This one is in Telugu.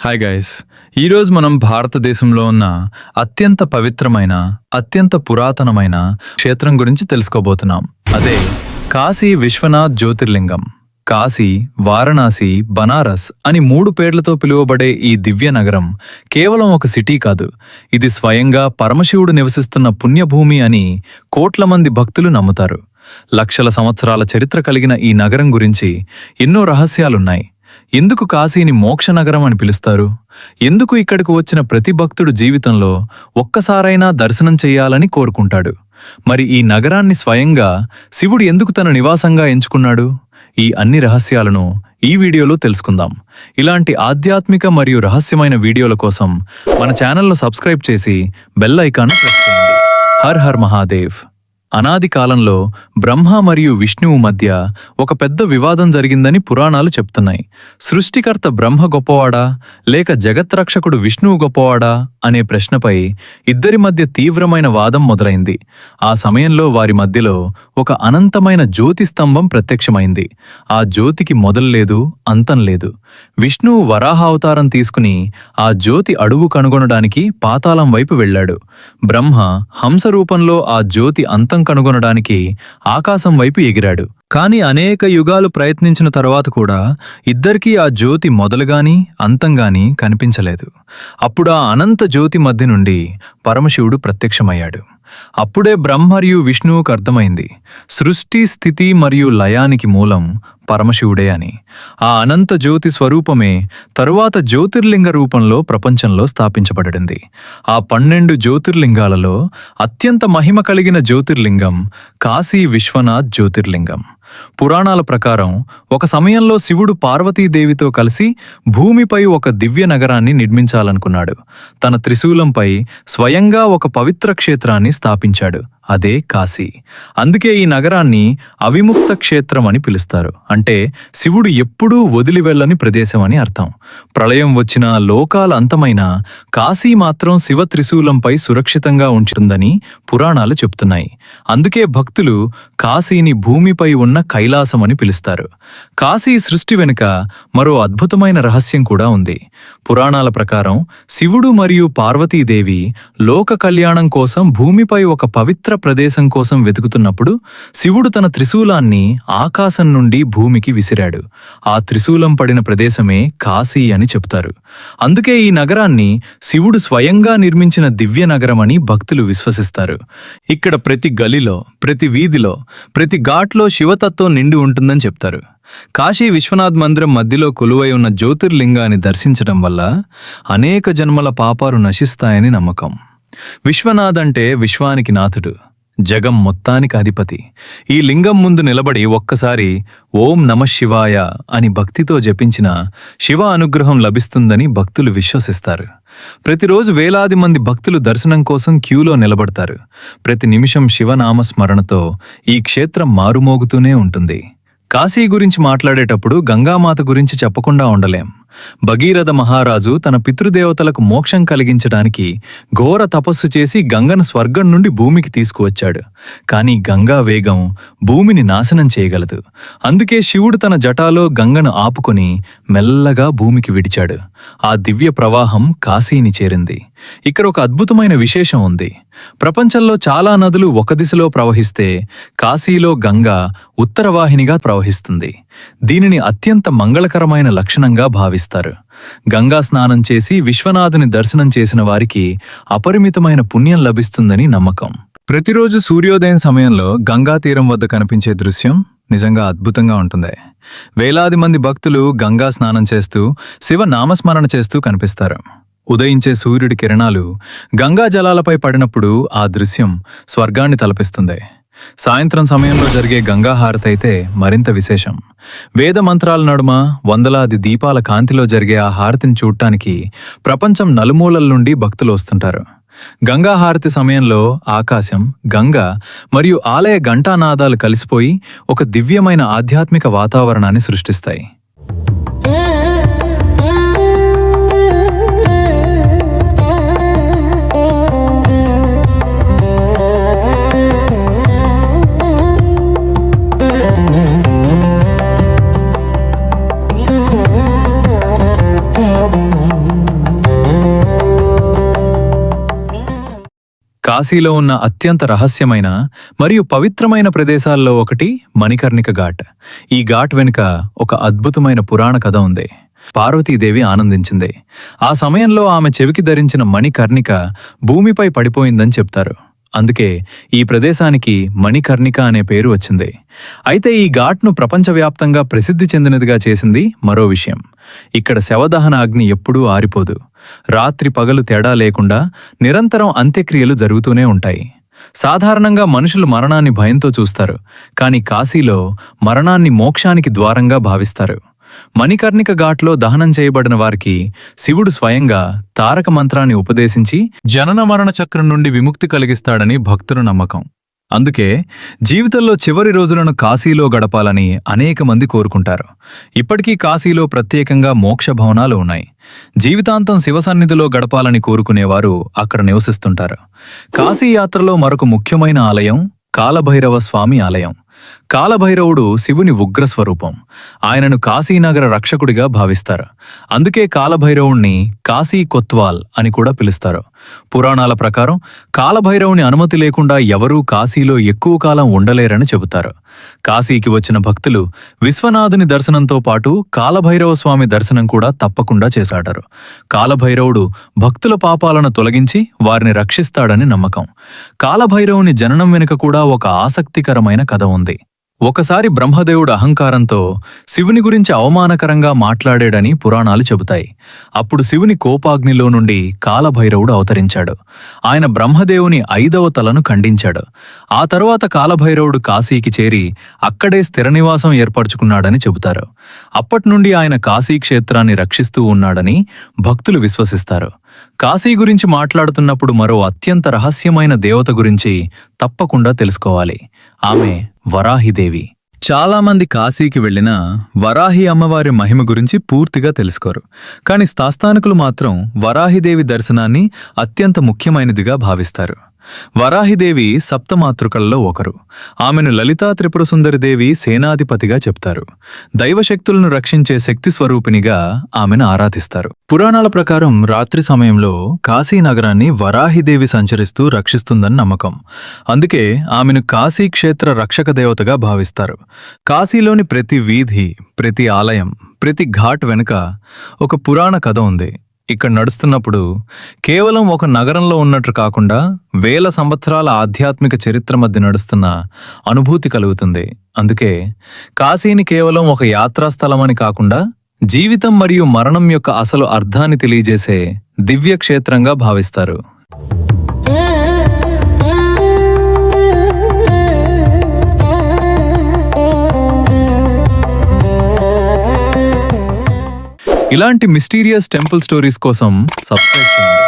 హాయ్ గైస్, ఈరోజు మనం భారతదేశంలో ఉన్న అత్యంత పవిత్రమైన అత్యంత పురాతనమైన క్షేత్రం గురించి తెలుసుకోబోతున్నాం. అదే కాశీ విశ్వనాథ్ జ్యోతిర్లింగం. కాశీ, వారణాసి, బనారస్ అని 3 పేర్లతో పిలువబడే ఈ దివ్య నగరం కేవలం ఒక సిటీ కాదు. ఇది స్వయంగా పరమశివుడు నివసిస్తున్న పుణ్యభూమి అని కోట్ల మంది భక్తులు నమ్ముతారు. లక్షల సంవత్సరాల చరిత్ర కలిగిన ఈ నగరం గురించి ఎన్నో రహస్యాలున్నాయి. ఎందుకు కాశీని మోక్ష నగరం అని పిలుస్తారు? ఎందుకు ఇక్కడికి వచ్చిన ప్రతి భక్తుడు జీవితంలో ఒక్కసారైనా దర్శనం చెయ్యాలని కోరుకుంటాడు? మరి ఈ నగరాన్ని స్వయంగా శివుడు ఎందుకు తన నివాసంగా ఎంచుకున్నాడు? ఈ అన్ని రహస్యాలను ఈ వీడియోలో తెలుసుకుందాం. ఇలాంటి ఆధ్యాత్మిక మరియు రహస్యమైన వీడియోల కోసం మన ఛానల్ను సబ్స్క్రైబ్ చేసి బెల్ ఐకాన్ను ప్రెస్ చేయండి. Her her Mahadev. అనాది కాలంలో బ్రహ్మ మరియు విష్ణువు మధ్య ఒక పెద్ద వివాదం జరిగిందని పురాణాలు చెప్తున్నాయి. సృష్టికర్త బ్రహ్మ గొప్పవాడా లేక జగత్రక్షకుడు విష్ణువు గొప్పవాడా అనే ప్రశ్నపై ఇద్దరి మధ్య తీవ్రమైన వాదం మొదలైంది. ఆ సమయంలో వారి మధ్యలో ఒక అనంతమైన జ్యోతి స్తంభం ప్రత్యక్షమైంది. ఆ జ్యోతికి మొదలు లేదు, అంతం లేదు. విష్ణువు వరాహ అవతారం తీసుకుని ఆ జ్యోతి అడుగు కనుగొనడానికి పాతాళం వైపు వెళ్లాడు. బ్రహ్మ హంస రూపంలో ఆ జ్యోతి అంతం కనుగొనడానికి ఆకాశం వైపు ఎగిరాడు. కాని అనేక యుగాలు ప్రయత్నించిన తరువాత కూడా ఇద్దరికీ ఆ జ్యోతి మొదలుగాని అంతంగాని కనిపించలేదు. అప్పుడు ఆ అనంత జ్యోతి మధ్య నుండి పరమశివుడు ప్రత్యక్షమయ్యాడు. అప్పుడే బ్రహ్మ మరియు విష్ణువుకు అర్థమైంది, సృష్టి, స్థితి మరియు లయానికి మూలం పరమశివుడే అని. ఆ అనంత జ్యోతి స్వరూపమే తరువాత జ్యోతిర్లింగ రూపంలో ప్రపంచంలో స్థాపించబడింది. ఆ 12 జ్యోతిర్లింగాలలో అత్యంత మహిమ కలిగిన జ్యోతిర్లింగం కాశీ విశ్వనాథ్ జ్యోతిర్లింగం. పురాణాల ప్రకారం ఒక సమయంలో శివుడు పార్వతీదేవితో కలిసి భూమిపై ఒక దివ్య నగరాన్ని నిర్మించాలనుకున్నాడు. తన త్రిశూలంపై స్వయంగా ఒక పవిత్ర క్షేత్రాన్ని స్థాపించాడు. అదే కాశీ. అందుకే ఈ నగరాన్ని అవిముక్త క్షేత్రం అని పిలుస్తారు. అంటే శివుడు ఎప్పుడూ వదిలి వెళ్ళని ప్రదేశం అని అర్థం. ప్రళయం వచ్చినా, లోకాల అంతమైన కాశీ మాత్రం శివ త్రిశూలంపై సురక్షితంగా ఉంటుందని పురాణాలు చెప్తున్నాయి. అందుకే భక్తులు కాశీని భూమిపై ఉన్న కైలాసం అని పిలుస్తారు. కాశీ సృష్టి వెనుక మరో అద్భుతమైన రహస్యం కూడా ఉంది. పురాణాల ప్రకారం శివుడు మరియు పార్వతీదేవి లోక కళ్యాణం కోసం భూమిపై ఒక పవిత్ర ప్రదేశం కోసం వెతుకుతున్నప్పుడు శివుడు తన త్రిశూలాన్ని ఆకాశం నుండి భూమికి విసిరాడు. ఆ త్రిశూలం పడిన ప్రదేశమే కాశీ అని చెప్తారు. అందుకే ఈ నగరాన్ని శివుడు స్వయంగా నిర్మించిన దివ్య నగరమని భక్తులు విశ్వసిస్తారు. ఇక్కడ ప్రతి గలిలో, ప్రతి వీధిలో, ప్రతి ఘాట్లో శివతత్వం నిండి ఉంటుందని చెప్తారు. కాశీ విశ్వనాథ్ మందిరం మధ్యలో కొలువై ఉన్న జ్యోతిర్లింగాన్ని దర్శించడం వల్ల అనేక జన్మల పాపాలు నశిస్తాయని నమ్మకం. విశ్వనాథ్ అంటే విశ్వానికి నాథుడు, జగం మొత్తానికి అధిపతి. ఈ లింగం ముందు నిలబడి ఒక్కసారి ఓం నమః శివాయ అని భక్తితో జపించిన శివ అనుగ్రహం లభిస్తుందని భక్తులు విశ్వసిస్తారు. ప్రతిరోజు వేలాది మంది భక్తులు దర్శనం కోసం క్యూలో నిలబడతారు. ప్రతి నిమిషం శివనామస్మరణతో ఈ క్షేత్రం మారుమోగుతూనే ఉంటుంది. కాశీ గురించి మాట్లాడేటప్పుడు గంగామాత గురించి చెప్పకుండా ఉండలేం. భగీరథ మహారాజు తన పితృదేవతలకు మోక్షం కలిగించడానికి ఘోర తపస్సు చేసి గంగను స్వర్గం నుండి భూమికి తీసుకువచ్చాడు. కానీ గంగా వేగం భూమిని నాశనం చేయగలదు. అందుకే శివుడు తన జటాలో గంగను ఆపుకొని మెల్లగా భూమికి విడిచాడు. ఆ దివ్య ప్రవాహం కాశీని చేరింది. ఇక్కడ ఒక అద్భుతమైన విశేషం ఉంది. ప్రపంచంలో చాలా నదులు ఒక దిశలో ప్రవహిస్తే కాశీలో గంగా ఉత్తరవాహినిగా ప్రవహిస్తుంది. దీనిని అత్యంత మంగళకరమైన లక్షణంగా భావిస్తారు. గంగా స్నానం చేసి విశ్వనాథుని దర్శనం చేసిన వారికి అపరిమితమైన పుణ్యం లభిస్తుందని నమ్మకం. ప్రతిరోజు సూర్యోదయం సమయంలో గంగా తీరం వద్ద కనిపించే దృశ్యం నిజంగా అద్భుతంగా ఉంటుంది. వేలాది మంది భక్తులు గంగా స్నానం చేస్తూ శివ నామస్మరణ చేస్తూ కనిపిస్తారు. ఉదయించే సూర్యుడి కిరణాలు గంగా జలాలపై పడినప్పుడు ఆ దృశ్యం స్వర్గాన్ని తలపిస్తుంది. సాయంత్రం సమయంలో జరిగే గంగాహారతి అయితే మరింత విశేషం. వేద మంత్రాల నడుమ వందలాది దీపాల కాంతిలో జరిగే ఆ హారతిని చూడటానికి ప్రపంచం నలుమూలల నుండి భక్తులు వస్తుంటారు. గంగాహారతి సమయంలో ఆకాశం, గంగ మరియు ఆలయ ఘంటానాదాలు కలిసిపోయి ఒక దివ్యమైన ఆధ్యాత్మిక వాతావరణాన్ని సృష్టిస్తాయి. కాశీలో ఉన్న అత్యంత రహస్యమైన మరియు పవిత్రమైన ప్రదేశాల్లో ఒకటి మణికర్ణిక ఘాట్. ఈ ఘాట్ వెనుక ఒక అద్భుతమైన పురాణ కథ ఉంది. పార్వతీదేవి ఆనందించింది. ఆ సమయంలో ఆమె చెవికి ధరించిన మణికర్ణిక భూమిపై పడిపోయిందని చెప్తారు. అందుకే ఈ ప్రదేశానికి మణికర్ణిక అనే పేరు వచ్చింది. అయితే ఈ ఘాట్ను ప్రపంచవ్యాప్తంగా ప్రసిద్ధి చెందినదిగా చేసింది మరో విషయం. ఇక్కడ శవదహన అగ్ని ఎప్పుడూ ఆరిపోదు. రాత్రి పగలు తేడా లేకుండా నిరంతరం అంత్యక్రియలు జరుగుతూనే ఉంటాయి. సాధారణంగా మనుషులు మరణాన్ని భయంతో చూస్తారు, కానీ కాశీలో మరణాన్ని మోక్షానికి ద్వారంగా భావిస్తారు. మణికర్ణిక ఘాట్లో దహనం చేయబడిన వారికి శివుడు స్వయంగా తారక మంత్రాన్ని ఉపదేశించి జనన మరణ చక్రం నుండి విముక్తి కలిగిస్తాడని భక్తుల నమ్మకం. అందుకే జీవితంలో చివరి రోజులను కాశీలో గడపాలని అనేక మంది కోరుకుంటారు. ఇప్పటికీ కాశీలో ప్రత్యేకంగా మోక్ష భవనాలు ఉన్నాయి. జీవితాంతం శివసన్నిధిలో గడపాలని కోరుకునేవారు అక్కడ నివసిస్తుంటారు. కాశీ యాత్రలో మరొక ముఖ్యమైన ఆలయం కాలభైరవ స్వామి ఆలయం. కాలభైరవుడు శివుని ఉగ్రస్వరూపం. ఆయనను కాశీనగర రక్షకుడిగా భావిస్తారు. అందుకే కాలభైరవుణ్ణి కాశీ కొత్వాల్ అని కూడా పిలుస్తారు. పురాణాల ప్రకారం కాలభైరవుని అనుమతి లేకుండా ఎవరూ కాశీలో ఎక్కువ కాలం ఉండలేరని చెబుతారు. కాశీకి వచ్చిన భక్తులు విశ్వనాథుని దర్శనంతో పాటు కాలభైరవ స్వామి దర్శనం కూడా తప్పకుండా చేశాడారు. కాలభైరవుడు భక్తుల పాపాలను తొలగించి వారిని రక్షిస్తాడని నమ్మకం. కాలభైరవుని జననం వెనుక కూడా ఒక ఆసక్తికరమైన కథ ఉంది. ఒకసారి బ్రహ్మదేవుడు అహంకారంతో శివుని గురించి అవమానకరంగా మాట్లాడాడని పురాణాలు చెబుతాయి. అప్పుడు శివుని కోపాగ్నిలో నుండి కాలభైరవుడు అవతరించాడు. ఆయన బ్రహ్మదేవుని 5వ తలను ఖండించాడు. ఆ తరువాత కాలభైరవుడు కాశీకి చేరి అక్కడే స్థిర నివాసం ఏర్పరచుకున్నాడని చెబుతారు. అప్పట్నుండి ఆయన కాశీ క్షేత్రాన్ని రక్షిస్తూ ఉన్నాడని భక్తులు విశ్వసిస్తారు. కాశీ గురించి మాట్లాడుతున్నప్పుడు మరో అత్యంత రహస్యమైన దేవత గురించి తప్పకుండా తెలుసుకోవాలి. ఆమె వరాహిదేవి. చాలామంది కాశీకి వెళ్లినా వరాహి అమ్మవారి మహిమ గురించి పూర్తిగా తెలుసుకోరు. కాని స్థాస్థానికులు మాత్రం వరాహిదేవి దర్శనాన్ని అత్యంత ముఖ్యమైనదిగా భావిస్తారు. వరాహిదేవి సప్తమాతృకల్లో ఒకరు. ఆమెను లలితా త్రిపురసుందరిదేవి సేనాధిపతిగా చెప్తారు. దైవశక్తులను రక్షించే శక్తి స్వరూపినిగా ఆమెను ఆరాధిస్తారు. పురాణాల ప్రకారం రాత్రి సమయంలో కాశీ నగరాన్ని వరాహిదేవి సంచరిస్తూ రక్షిస్తుందని నమ్మకం. అందుకే ఆమెను కాశీ క్షేత్ర రక్షక దేవతగా భావిస్తారు. కాశీలోని ప్రతి వీధి, ప్రతి ఆలయం, ప్రతి ఘాట్ వెనుక ఒక పురాణ కథ ఉంది. ఇక్కడ నడుస్తున్నప్పుడు కేవలం ఒక నగరంలో ఉన్నట్టు కాకుండా వేల సంవత్సరాల ఆధ్యాత్మిక చరిత్ర మధ్య నడుస్తున్న అనుభూతి కలుగుతుంది. అందుకే కాశీని కేవలం ఒక యాత్రాస్థలమని కాకుండా జీవితం మరియు మరణం యొక్క అసలు అర్థాన్ని తెలియజేసే దివ్య క్షేత్రంగా భావిస్తారు. ఇలాంటి మిస్టీరియస్ టెంపుల్ స్టోరీస్ కోసం సబ్స్క్రైబ్ చేయండి.